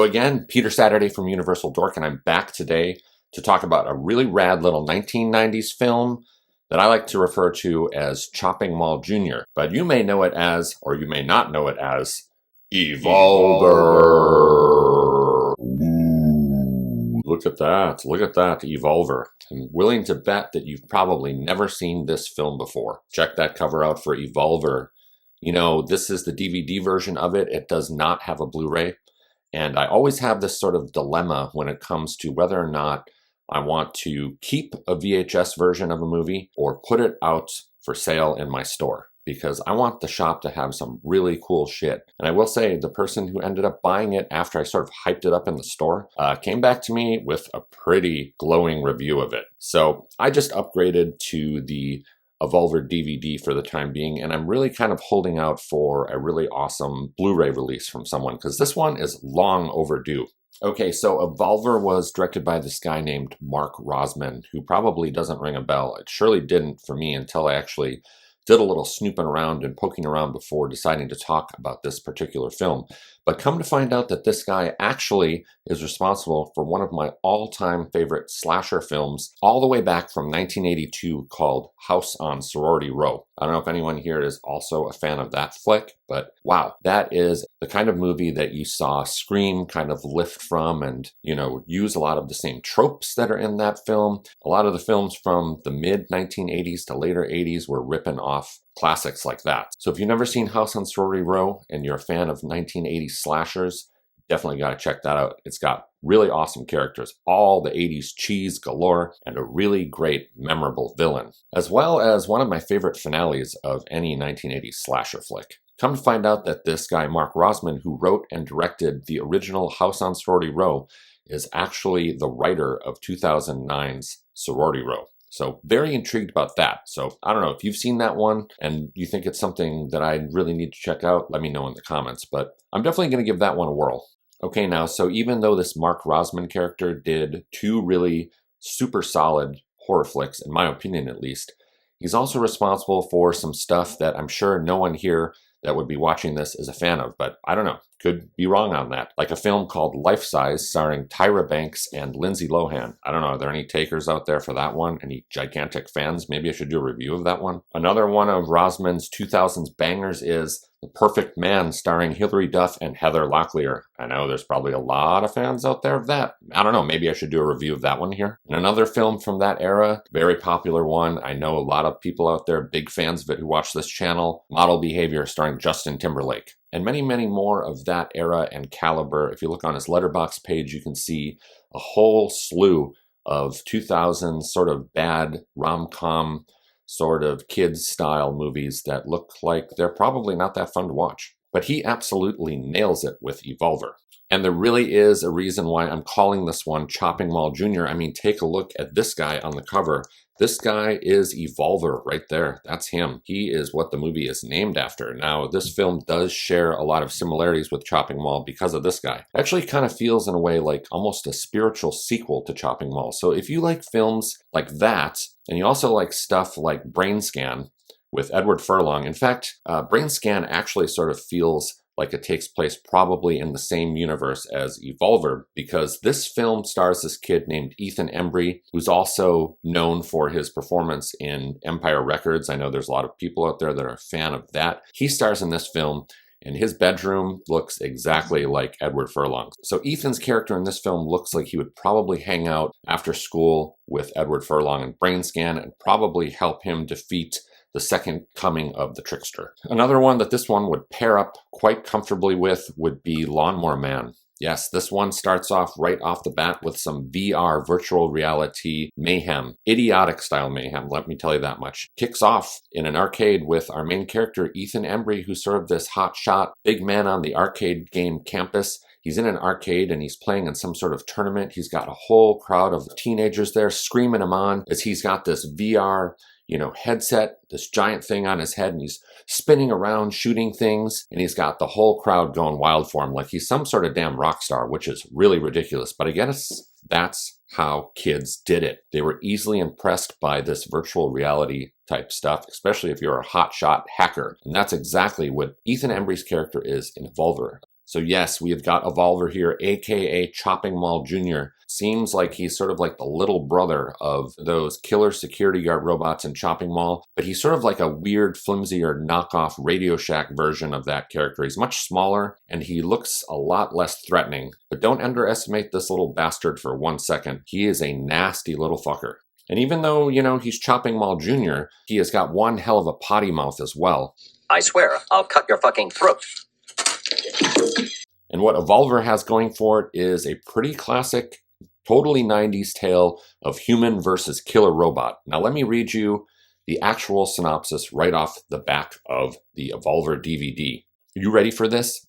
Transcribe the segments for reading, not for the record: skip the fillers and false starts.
So again, Peter Saturday from Universal Dork, and I'm back today to talk about a really rad little 1990s film that I like to refer to as Chopping Mall Jr., but you may know it as, or you may not know it as, Evolver. Ooh, look at that, Evolver. I'm willing to bet that you've probably never seen this film before. Check that cover out for Evolver. You know, this is the DVD version of it. It does not have a Blu-ray. And I always have this sort of dilemma when it comes to whether or not I want to keep a VHS version of a movie or put it out for sale in my store, because I want the shop to have some really cool shit. And I will say, the person who ended up buying it after I sort of hyped it up in the store came back to me with a pretty glowing review of it. So I just upgraded to the Evolver DVD for the time being, and I'm really kind of holding out for a really awesome Blu-ray release from someone, because this one is long overdue. Okay, so Evolver was directed by this guy named Mark Rosman, who probably doesn't ring a bell. It surely didn't for me until I actually did a little snooping around and poking around before deciding to talk about this particular film. But come to find out that this guy actually is responsible for one of my all-time favorite slasher films all the way back from 1982 called House on Sorority Row. I don't know if anyone here is also a fan of that flick, but wow, that is the kind of movie that you saw Scream kind of lift from and, you know, use a lot of the same tropes that are in that film. A lot of the films from the mid-1980s to later 80s were ripping off classics like that. So if you've never seen House on Sorority Row and you're a fan of 1980s slashers, definitely got to check that out. It's got really awesome characters, all the 80s cheese galore, and a really great, memorable villain, as well as one of my favorite finales of any 1980s slasher flick. Come to find out that this guy, Mark Rosman, who wrote and directed the original House on Sorority Row, is actually the writer of 2009's Sorority Row. So very intrigued about that. So I don't know if you've seen that one and you think it's something that I really need to check out, let me know in the comments, but I'm definitely going to give that one a whirl. Okay, now, so even though this Mark Rosman character did two really super solid horror flicks, in my opinion at least, he's also responsible for some stuff that I'm sure no one here that would be watching this is a fan of, but I don't know, could be wrong on that. Like a film called Life Size starring Tyra Banks and Lindsay Lohan. I don't know, are there any takers out there for that one? Any gigantic fans? Maybe I should do a review of that one. Another one of Rosman's 2000s bangers is The Perfect Man starring Hilary Duff and Heather Locklear. I know there's probably a lot of fans out there of that. I don't know, maybe I should do a review of that one here. And another film from that era, very popular one. I know a lot of people out there, big fans of it who watch this channel, Model Behavior starring Justin Timberlake. And many, many more of that era and caliber. If you look on his Letterboxd page, you can see a whole slew of 2000s sort of bad rom-com sort of kids-style movies that look like they're probably not that fun to watch. But he absolutely nails it with Evolver. And there really is a reason why I'm calling this one Chopping Mall Jr. I mean, take a look at this guy on the cover. This guy is Evolver right there. That's him. He is what the movie is named after. Now, this film does share a lot of similarities with Chopping Mall because of this guy. It actually kind of feels in a way like almost a spiritual sequel to Chopping Mall. So if you like films like that, and you also like stuff like Brain Scan with Edward Furlong. In fact, Brain Scan actually sort of feels like it takes place probably in the same universe as Evolver, because this film stars this kid named Ethan Embry, who's also known for his performance in Empire Records. I know there's a lot of people out there that are a fan of that. He stars in this film, and his bedroom looks exactly like Edward Furlong's. So Ethan's character in this film looks like he would probably hang out after school with Edward Furlong and Brain Scan and probably help him defeat the second coming of the trickster. Another one that this one would pair up quite comfortably with would be Lawnmower Man. Yes, this one starts off right off the bat with some VR virtual reality mayhem. Idiotic style mayhem, let me tell you that much. Kicks off in an arcade with our main character, Ethan Embry, who's sort of this hotshot big man on the arcade game campus. He's in an arcade and he's playing in some sort of tournament. He's got a whole crowd of teenagers there screaming him on as he's got this VR headset, this giant thing on his head, and he's spinning around shooting things, and he's got the whole crowd going wild for him like he's some sort of damn rock star, which is really ridiculous. But I guess that's how kids did it. They were easily impressed by this virtual reality type stuff, especially if you're a hotshot hacker. And that's exactly what Ethan Embry's character is in Evolver. So yes, we have got Evolver here, aka Chopping Mall Jr. Seems like he's sort of like the little brother of those killer security guard robots in Chopping Mall, but he's sort of like a weird, flimsier knockoff Radio Shack version of that character. He's much smaller, and he looks a lot less threatening. But don't underestimate this little bastard for 1 second. He is a nasty little fucker. And even though, he's Chopping Mall Jr., he has got one hell of a potty mouth as well. I swear, I'll cut your fucking throat. And what Evolver has going for it is a pretty classic, totally 90s tale of human versus killer robot. Now let me read you the actual synopsis right off the back of the Evolver DVD. Are you ready for this?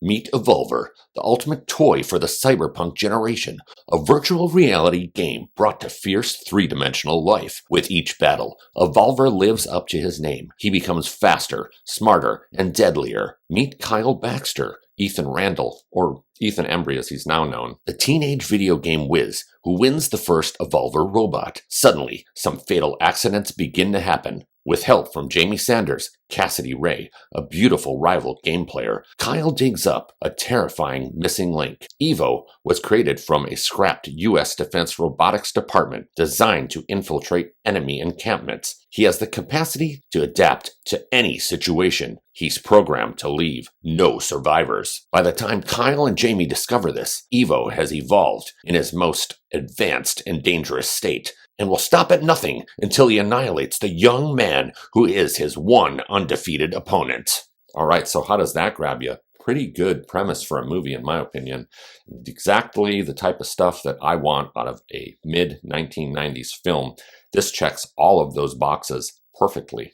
Meet Evolver, the ultimate toy for the cyberpunk generation. A virtual reality game brought to fierce three-dimensional life. With each battle, Evolver lives up to his name. He becomes faster, smarter, and deadlier. Meet Kyle Baxter, Ethan Randall, or Ethan Embry as he's now known, the teenage video game whiz who wins the first Evolver robot. Suddenly, some fatal accidents begin to happen. With help from Jamie Sanders, Cassidy Ray, a beautiful rival game player, Kyle digs up a terrifying missing link. Evo was created from a scrapped U.S. Defense Robotics Department designed to infiltrate enemy encampments. He has the capacity to adapt to any situation. He's programmed to leave no survivors. By the time Kyle and Jamie discover this, Evo has evolved in his most advanced and dangerous state, and will stop at nothing until he annihilates the young man who is his one undefeated opponent. All right, so how does that grab you? Pretty good premise for a movie, in my opinion. Exactly the type of stuff that I want out of a mid-1990s film. This checks all of those boxes perfectly.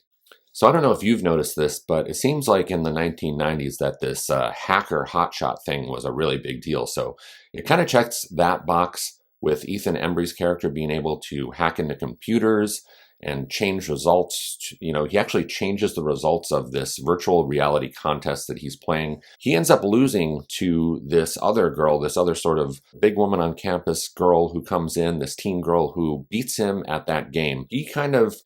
So I don't know if you've noticed this, but it seems like in the 1990s that this hacker hotshot thing was a really big deal. So it kind of checks that box with Ethan Embry's character being able to hack into computers and change results. He actually changes the results of this virtual reality contest that he's playing. He ends up losing to this other girl, this other sort of big woman on campus girl who comes in, this teen girl who beats him at that game. He kind of,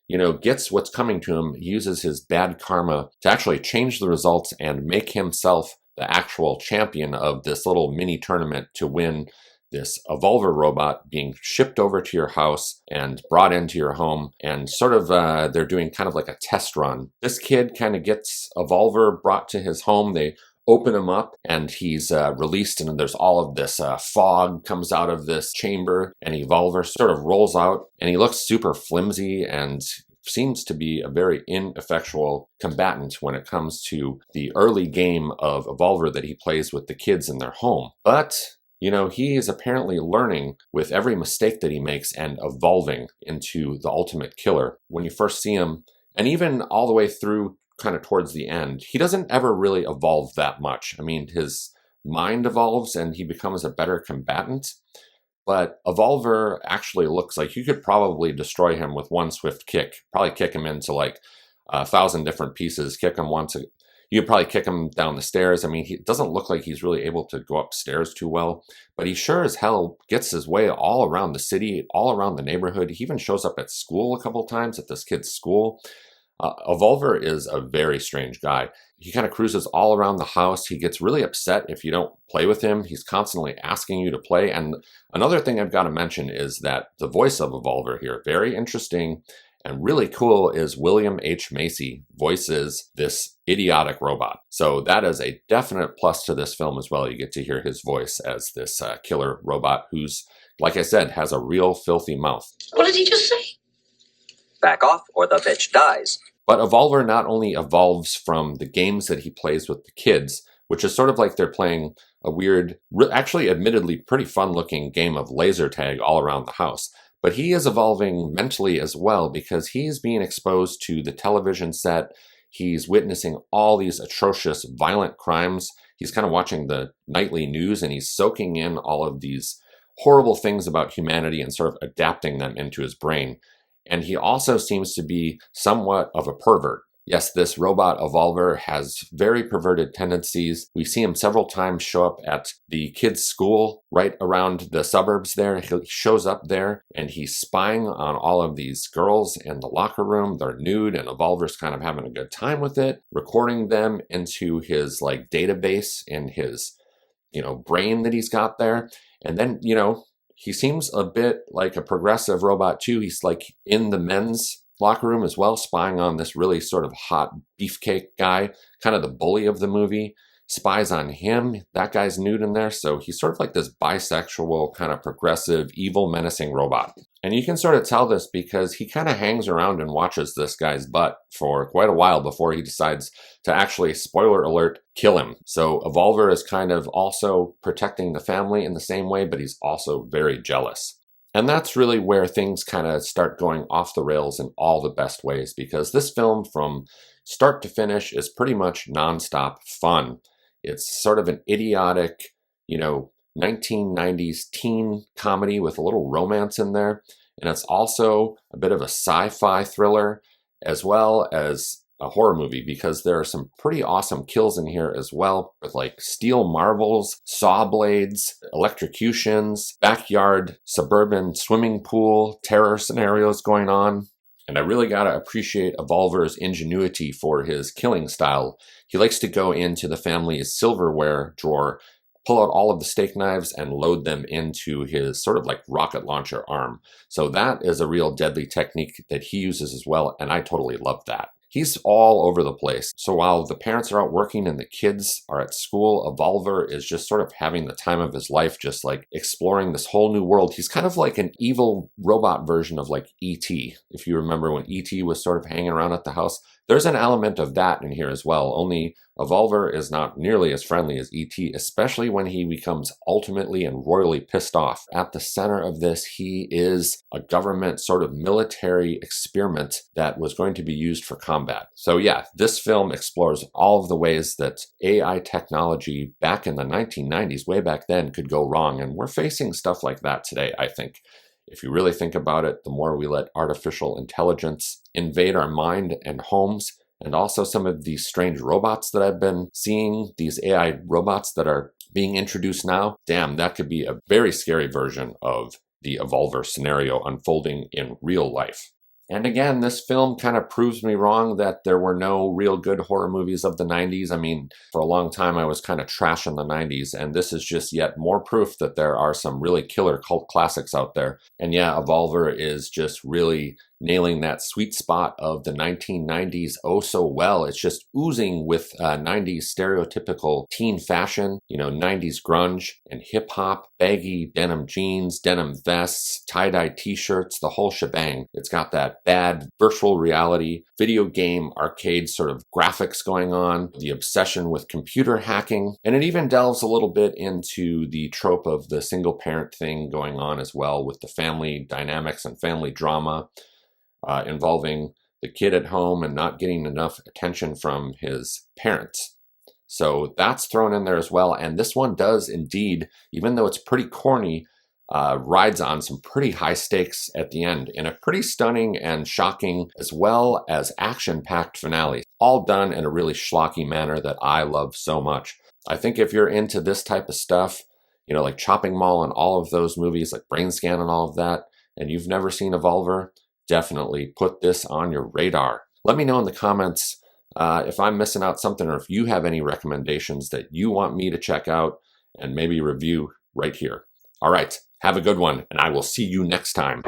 gets what's coming to him. He uses his bad karma to actually change the results and make himself the actual champion of this little mini tournament to win this Evolver robot being shipped over to your house and brought into your home, and sort of they're doing kind of like a test run. This kid kind of gets Evolver brought to his home. They open him up and he's released, and there's all of this fog comes out of this chamber, and Evolver sort of rolls out, and he looks super flimsy and seems to be a very ineffectual combatant when it comes to the early game of Evolver that he plays with the kids in their home. But he is apparently learning with every mistake that he makes and evolving into the ultimate killer. When you first see him, and even all the way through kind of towards the end, he doesn't ever really evolve that much. I mean, his mind evolves and he becomes a better combatant. But Evolver actually looks like you could probably destroy him with one swift kick. Probably kick him into like 1,000 different pieces. Kick him once. You could probably kick him down the stairs. I mean, he doesn't look like he's really able to go upstairs too well, but he sure as hell gets his way all around the city, all around the neighborhood. He even shows up at school a couple times, at this kid's school. Evolver is a very strange guy. He kind of cruises all around the house. He gets really upset if you don't play with him. He's constantly asking you to play. And another thing I've got to mention is that the voice of Evolver here, very interesting and really cool, is William H. Macy voices this idiotic robot. So that is a definite plus to this film as well. You get to hear his voice as this killer robot who's, like I said, has a real filthy mouth. What did he just say? Back off or the bitch dies. But Evolver not only evolves from the games that he plays with the kids, which is sort of like they're playing a weird, actually admittedly pretty fun looking game of laser tag all around the house, but he is evolving mentally as well because he's being exposed to the television set. He's witnessing all these atrocious, violent crimes. He's kind of watching the nightly news and he's soaking in all of these horrible things about humanity and sort of adapting them into his brain. And he also seems to be somewhat of a pervert. Yes, this robot Evolver has very perverted tendencies. We see him several times show up at the kids' school right around the suburbs there. He shows up there and he's spying on all of these girls in the locker room. They're nude and Evolver's kind of having a good time with it, recording them into his database in his brain that he's got there. And then, he seems a bit like a progressive robot too. He's like in the men's locker room as well, spying on this really sort of hot beefcake guy, kind of the bully of the movie. Spies on him. That guy's nude in there. So he's sort of like this bisexual, kind of progressive, evil, menacing robot. And you can sort of tell this because he kind of hangs around and watches this guy's butt for quite a while before he decides to actually, spoiler alert, kill him. So Evolver is kind of also protecting the family in the same way, but he's also very jealous. And that's really where things kind of start going off the rails in all the best ways, because this film from start to finish is pretty much nonstop fun. It's sort of an idiotic, 1990s teen comedy with a little romance in there. And it's also a bit of a sci-fi thriller as well as a horror movie, because there are some pretty awesome kills in here as well, with like steel marvels, saw blades, electrocutions, backyard, suburban swimming pool, terror scenarios going on. And I really gotta appreciate Evolver's ingenuity for his killing style. He likes to go into the family's silverware drawer, pull out all of the steak knives, and load them into his sort of like rocket launcher arm. So that is a real deadly technique that he uses as well, and I totally love that. He's all over the place. So while the parents are out working and the kids are at school, Evolver is just sort of having the time of his life, just like exploring this whole new world. He's kind of like an evil robot version of like E.T. If you remember when E.T. was sort of hanging around at the house, there's an element of that in here as well. Only Evolver is not nearly as friendly as E.T., especially when he becomes ultimately and royally pissed off. At the center of this, he is a government sort of military experiment that was going to be used for combat. So yeah, this film explores all of the ways that AI technology back in the 1990s, way back then, could go wrong. And we're facing stuff like that today, I think. If you really think about it, the more we let artificial intelligence invade our mind and homes, and also some of these strange robots that I've been seeing, these AI robots that are being introduced now, damn, that could be a very scary version of the Evolver scenario unfolding in real life. And again, this film kind of proves me wrong that there were no real good horror movies of the 90s. I mean, for a long time I was kind of trashing the 90s, and this is just yet more proof that there are some really killer cult classics out there. And yeah, Evolver is just really nailing that sweet spot of the 1990s oh so well. It's just oozing with 90s stereotypical teen fashion, 90s grunge and hip hop, baggy denim jeans, denim vests, tie-dye t-shirts, the whole shebang. It's got that bad virtual reality, video game, arcade sort of graphics going on, the obsession with computer hacking, and it even delves a little bit into the trope of the single parent thing going on as well, with the family dynamics and family drama. Involving the kid at home and not getting enough attention from his parents. So that's thrown in there as well. And this one does indeed, even though it's pretty corny, rides on some pretty high stakes at the end in a pretty stunning and shocking as well as action-packed finale. All done in a really schlocky manner that I love so much. I think if you're into this type of stuff, like Chopping Mall and all of those movies, like Brain Scan and all of that, and you've never seen Evolver, definitely put this on your radar. Let me know in the comments if I'm missing out something, or if you have any recommendations that you want me to check out and maybe review right here. All right, have a good one, and I will see you next time.